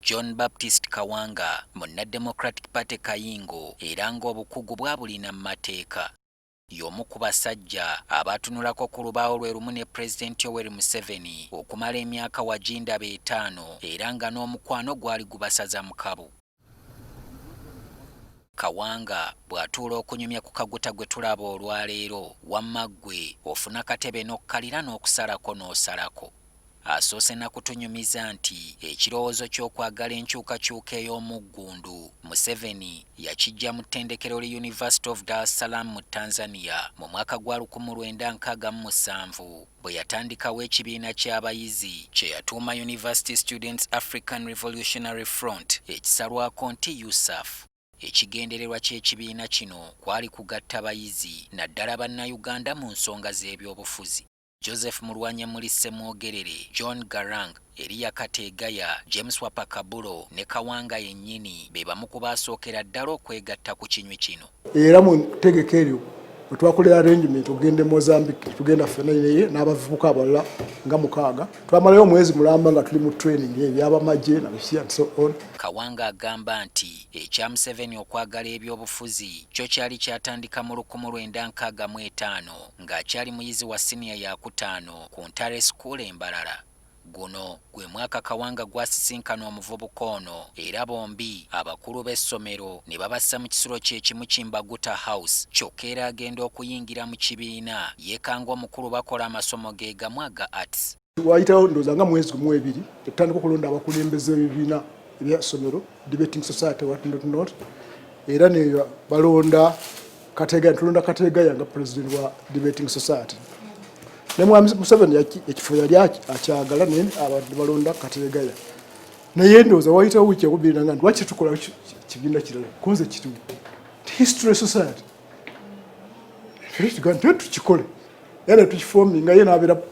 John Baptist Kawanga mu Democratic Party Kayingo era ng'obukugu bwabulina mu mateeka. Y'omu ku basajja abatunulako ku lubaawo lwe lumu ne Pulezidenti Yoweri Museveni okumala emyaka wagindaba 5 era nga n'omukwano gwali gubasaza mu kabu. Kawanga bw'atuula okunyumya ku kaguta gwe tulaba olwaleero wamma ggwe ofuna katebe n'okkalira n'okusalako n'osalako. Asoose na kutunyumiza nti ekirowoozo ky'okwagala enkyukakyuka ey'omuggundu Museveni yakiggya mu ttendekero li University of Dar es Salaam mu Tanzania mu mwaka gwa 1967 bwe yatandikawo ekibiina ky'abayizi kye yatuuma University Students African Revolutionary Front ekisalwako nti USAF. Ekigendererwa ky'ekibiina kino kwali kugatta bayizi naddala bannayuganda mu nsonga z'eby'obufuzi. Joseph Mulwanya Mulise Mwogerere, John Garang, Elia Kategaya, James Wapakabulo ne Kawanga yennyini be bamu ku baasookera ddala okwegatta ku kinywi kino. Era mu ntegeka eryo bwe twakolera arrangement ogende Mozambique tugenda ffenna naye n'abavubuka abalala nga mukaaga twamalayo omwezi mulamba nga tuli mu training eby'abamagye na bishya and so on. Kawanga agamba nti ekya Museveni okwagala eby'obufuzi kyo kyali kyatandika mu 1965 ng'akyali muyizi wa siniya ya 5 ku Ntare School e Mbarara. Guno gwe mwaka Kawanga gwasisinkana omuvubuka ono era bombi abakulu b'essomero ne babassa mu kisulo ky'ekimu Kimbaguta House kyokka era agenda okuyingira mu kibiina yeekanga omukulu bakola amasomo ge gamu aga arts. Wayitawo ndowooza nga mwezi gumu ebiri etandika okulonda abakulembeze b'ebibiina eby'essomero debating society what not era ne balonda tulonda Kategaya nga president wa debating society. Nemwami Museveni ekifo yali akyagala naye abantu balonda Kategaya. Naye ndowooza wayitawo wiiki ekubiri nga lwaki tukola kibiina kirala konze kiri history society tukikole era tukifoominga ye n'abeera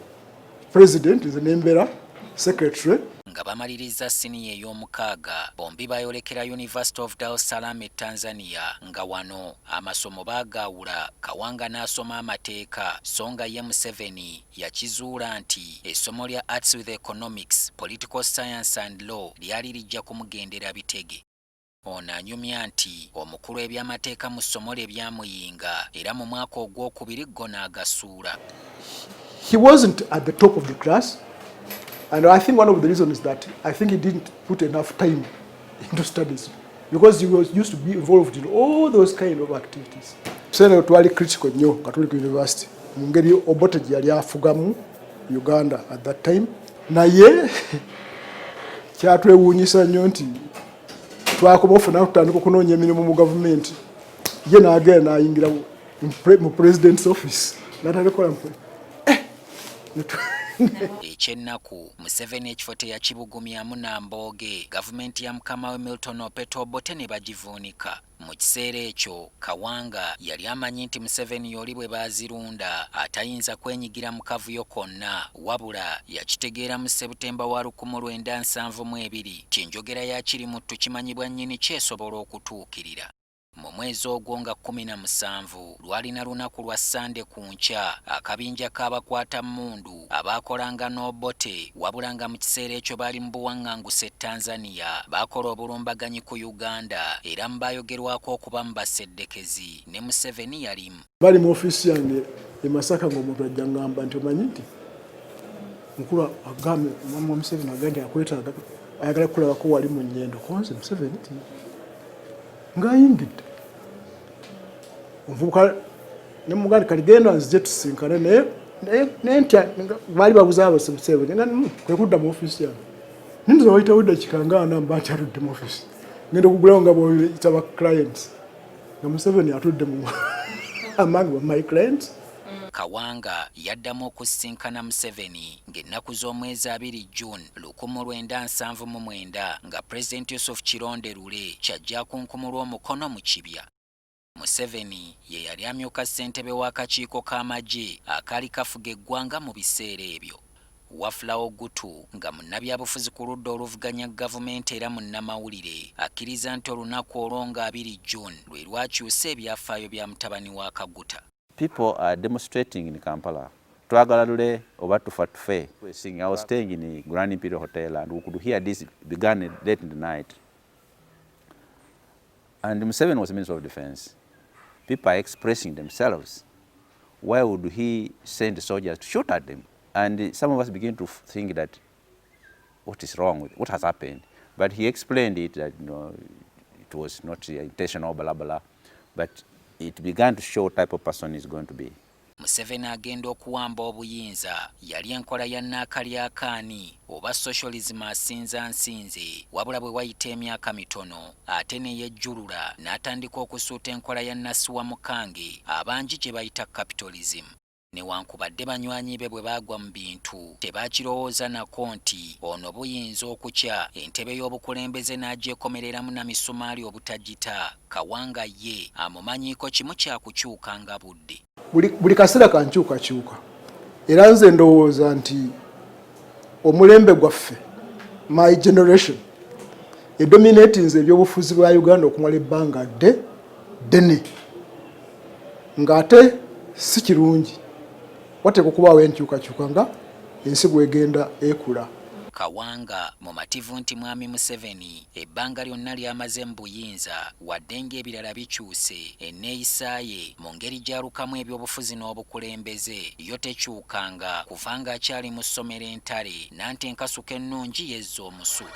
president nze n'embeera secretary. Nga bamaliriza siniya ey'omukaaga bombi bayolekera University of Dar es Salaam e Tanzania nga wano amasomo baagaawula. Kawanga n'asoma amateeka so nga ye Museveni yakizuula nti essomo lya Arts with Economics, Political Science and Law lyali lijja kumugendera bitege. Ono anyumya nti omukulu eby'amateeka mu ssomo lye byamuyinga era mu mwaka ogwokubiri go n'agasuula. He wasn't at the top of the class. And I think one of the reasons is that I think he didn't put enough time into studies because he was used to be involved in all those kind of activities. So twali critical nnyo nga tuli ku university mu ngeri Obote gye yali afugamu Uganda at that time. Naye kyatwewuunyisa nnyo nti twakoma ofuna tutandika okunoonya emirimu mu gavumenti ye n'agenda n'ayingira mu president's office n'atalikola ekyennaku Museveni ekifo teyakibugumyamu Nambooge gavumenti ya mukama we Milton Opeto Obote ne bagivuunika. Mu kiseera ekyo Kawanga yali amanyi nti Museveni yoli bwe baazirunda atayinza kwenyigira mu kavuyo konna wabula yakitegeera mu Septemba wa 1972 tinjogera ya kiri muttu kimanyibwa nnyini kyesobola okutuukirira. Mu mwezi ogwo nga 17 lwalina lunaku lwa Sande ku nkya akabinja k'abakwata mmundu abaakolanga n'Obote wabula nga mu kiseera ekyo baali mu buwaŋŋanguse Tanzania baakola obulumbaganyi ku Uganda era mu baayogerwako okuba mu baseddekezi ne Museveni yalimu. Bali mu ofiisi yange e Masaka ng'omuntu ajja ngamba nti omanyi nti mukulu agambe omwami wa Museveni agambye akwetaaga ayagala kukulabako wali mu nnyendo konze Museveni ng'ayingidde omuvubuka ne muganda kaligenda nzije tusinkane naye ntya baali babuza abo Museveni nga kwe kudda mu ofiisi yange ninza wayitawo eddakiika nga 4 mba nkyatudde mu ofiisi ngenda okugulawo nga bw'oyita ba clients nga Museveni atudde mu among my clients. Kawanga yaddamu okusinkana Museveni ng'ennaku z'omwezi 2 June 1979 nga President Yusuf Kironde Lule kyajja kunkumulwa omukono mu kibya. Museveni ye yali amyuka ssentebe w'akakiiko k'amagye akaali kafuga eggwanga mu biseera ebyo. Wafula Ogutu nga munnabyabufuzi ku ludda oluvuganya gavumenti era munnamawulire akkiriza nti olunaku olwo nga 2 June lwe lwakyusa ebyafaayo bya mutabani wa Kaguta. People are demonstrating in Kampala twagala lule oba tufa tufe. I was staying in the Grand Imperial Hotel and we could hear this began late in the night. And Museveni was Minister of Defense. People are expressing themselves. Why would he send soldiers to shoot at them? And some of us begin to think that what is wrong with what has happened. But he explained it that it was not intentional, blah blah, but it began to show what type of person he's going to be. Museveni agenda okuwamba obuyinza yali enkola ya nnaakalyaakaani oba socialism asinza nsinze wabula bwe wayita emyaka mitono ate ne yejjulula n'atandika okusuuta enkola ya nnasiwa mukange abangi gye bayita capitalism. Newankubadde banywanyi be bwe baagwa mu bintu tebaakirowooza nako nti ono buyinza okukya entebe y'obukulembeze n'agyekomereramu na misumaali obutagita. Kawanga ye amumanyiiko kimu kyakukyuka nga budde. Buli kaseera kankyukakyuka era nze ndowooza nti omulembe gwaffe my generation edominatinze ebyobufuzi bwa Uganda okumala ebbanga ddene ng'ate si kirungi. Wateekwa okubaawo enkyukakyuka nga ensi bw'egenda ekula. Kawanga mumativu nti mwami Museveni ebbanga lyonna ly'amaze mu buyinza wadde ng'ebirala bikyuse enneeyisa ye mu ngeri gy'alukamu ebyobufuzi n'obukulembeze yo tekyukanga kuva ng'akyali mu ssomero entale nanti enkasuka ennungi yezza omusu.